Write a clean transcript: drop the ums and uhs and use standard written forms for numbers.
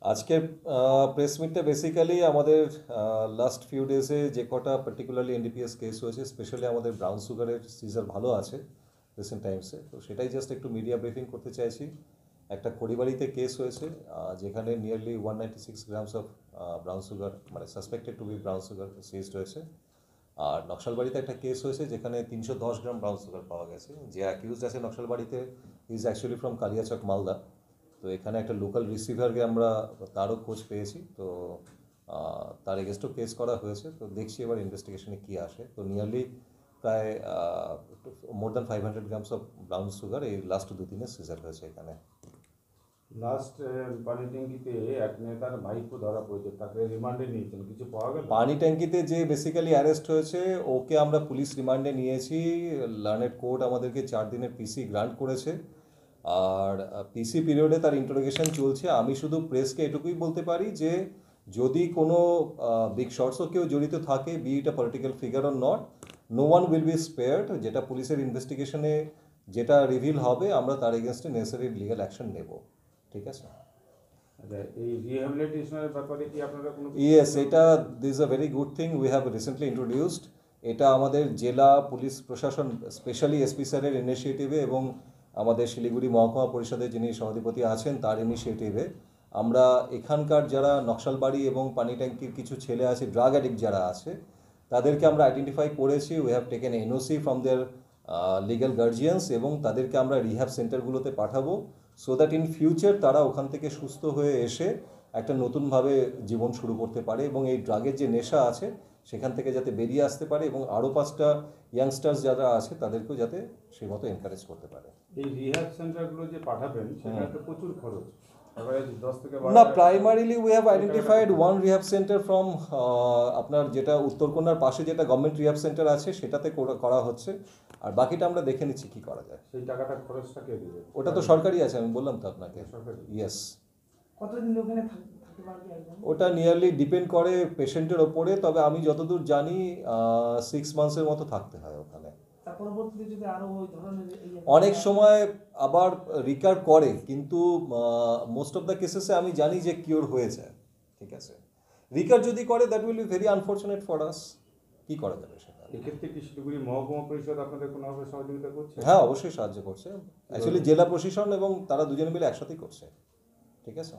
আজকের press মিটটা basically আমাদের last few ডেজে যে কটা পার্টিকুলারলি এনডিপিএস কেস হয়েছে, স্পেশালি আমাদের ব্রাউন সুগারের সিজার ভালো আছে রিসেন্ট টাইমসে, তো সেটাই জাস্ট একটু মিডিয়া ব্রিফিং করতে চাইছি। একটা খড়িবাড়িতে কেস হয়েছে যেখানে nearly 196 grams of brown sugar, মানে suspected to be brown sugar seized হয়েছে। আর নকশালবাড়িতে একটা কেস হয়েছে যেখানে 310 গ্রাম ব্রাউন সুগার পাওয়া গেছে। যে অ্যাকিউজড আছে নকশালবাড়িতে is actually from Kaliachak, Malda. তো এখানে একটা লোকাল রিসিভারকে আমরা তারও খোঁজ পেয়েছি, তো তার এগেনস্টও কেস করা হয়েছে। তো দেখছি এবার ইনভেস্টিগেশনে কী আসে। তো নিয়ারলি প্রায় more than 500 grams of brown sugar এই লাস্ট 2 দিনে সিজার হয়েছে এখানে। লাস্ট পানি ট্যাঙ্কিতে এক নেতার ভাইপো ধরা পড়েছে, তাকে রিমান্ডে নিয়েছেন, কিছু পাওয়া গেল? পানি ট্যাঙ্কিতে যে বেসিক্যালি অ্যারেস্ট হয়েছে ওকে আমরা পুলিশ রিমান্ডে নিয়েছি। লার্নেড কোর্ট আমাদেরকে 4 দিনের পিসি গ্রান্ট করেছে, আর পিসি পিরিয়ডে তার ইন্টারোগেশন চলছে। আমি শুধু প্রেসকে এটুকুই বলতে পারি যে যদি কোনো বিগ শর্টসও কেউ জড়িত থাকে, be it a political figure or not, no one will be spared. যেটা পুলিশের ইনভেস্টিগেশনে যেটা রিভিল হবে আমরা তার এগেনস্টে নেসেসারি লিগ্যাল অ্যাকশন নেব। ঠিক আছে? আচ্ছা, এই রিহ্যাবিলিটেশনের ব্যাপারে কি আপনারা কোনো? ইয়েস, এটা this a very good thing we have recently introduced. এটা আমাদের জেলা পুলিশ প্রশাসন, স্পেশালি এসপি স্যারের ইনিশিয়েটিভে এবং আমাদের শিলিগুড়ি মহকুমা পরিষদের যিনি সভাধিপতি আছেন তার ইনিশিয়েটিভে আমরা এখানকার যারা নকশালবাড়ি এবং পানি ট্যাঙ্কির কিছু ছেলে আছে, ড্রাগ অ্যাডিক্ট যারা আছে, তাদেরকে আমরা আইডেন্টিফাই করেছি। We have taken NOC from their legal guardians এবং তাদেরকে আমরা রিহ্যাব সেন্টারগুলোতে পাঠাবো, সো দ্যাট ইন ফিউচার তারা ওখান থেকে সুস্থ হয়ে এসে একটা নতুনভাবে জীবন শুরু করতে পারে এবং এই ড্রাগের যে নেশা আছে সেখান থেকে যাতে বেরিয়ে আসতে পারে এবং আরও 5টা ইয়াংস্টার্স যারা আছে তাদেরকেও যাতে সেই মতো এনকারেজ করতে পারে। এই রিহ্যাব সেন্টারগুলো যে পাঠাবেন সেটা তো প্রচুর খরচ, এবারে 10 থেকে 12 না, primarily we have identified one rehab centre from আপনার যেটা উত্তরকন্যার পাশে যেটা গভর্নমেন্ট রিহ্যাব সেন্টার আছে সেটাতে করা হচ্ছে, আর বাকিটা আমরা দেখে নিচ্ছি কী করা যায়। সেই টাকাটা খরচটা কে দেবে? ওটা তো সরকারি আছে, আমি বললাম তো আপনাকে। সরকারি? ইয়েস। কতদিন ওখানে থাকতে পারবে একজন? ওটা নিয়ারলি ডিপেন্ড করে পেশেন্টের ওপরে, তবে আমি যতদূর জানি 6 মান্থসের মতো থাকতে হয় ওখানে। তার পরবর্তীতে যদি আরো ওই ধরনের অনেক সময় আবার রিকার করে, কিন্তু মোস্ট অফ দ্য কেসেসে আমি জানি যে কিওর হয়ে যায়। ঠিক আছে, রিকার যদি করে that will be very unfortunate for us. কী করা যাবে সেটা? এক্ষেত্রে কি শিলিগুড়ি মহকুমা পরিষদ আপনাদের কোনোভাবে সহযোগিতা করছে? হ্যাঁ, অবশ্যই সাহায্য করছে। অ্যাকচুয়ালি জেলা প্রশাসন এবং তারা দুজনে মিলে একসাথেই করছে। ঠিক আছে।